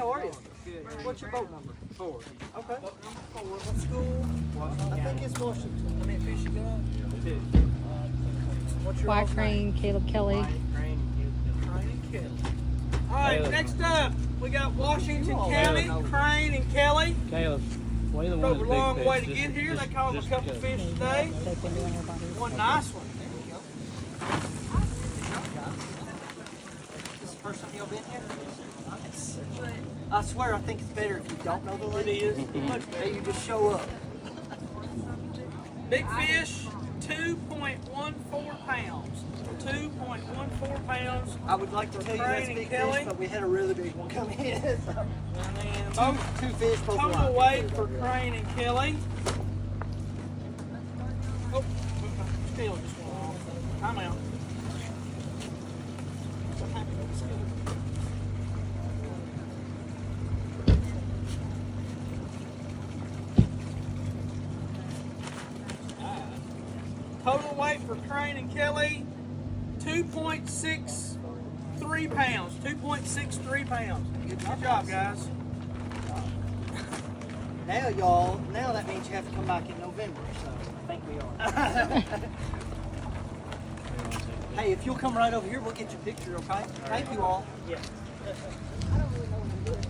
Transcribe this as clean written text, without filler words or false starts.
How are you? Good. What's your boat number? 4. Okay. Boat number 4. What school? I think it's Washington. How many fish you got? 2. What's your White all's Crane, name? Caleb Kelly. Crane and Kelly. All right, next up, we got Washington County, Crane and Kelly. Caleb, well, either one Drove is a big long fish, way to just- get here. They just- caught a just couple because. fish today. They've been doing their body. One nice one. This is the first time you've been here? I swear, I think it's better if you don't know the It lady. is. Much That better. you just show up. Big fish, 2.14 pounds. 2.14 pounds. I would like to tell you that's Crane and big Kelly. fish, but we had a really big one come in. So, And then both two fish, both total alive. weight for Crane and Kelly. Oh, still just one off. I'm out. Total weight for Crane and Kelly, 2.63 pounds. 2.63 pounds. Good job, guys. Now, y'all, now that means you have to come back in November, so I think we are. Hey, if you'll come right over here, we'll get your picture, okay? Thank you all. Yeah. I don't really know what I'm doing.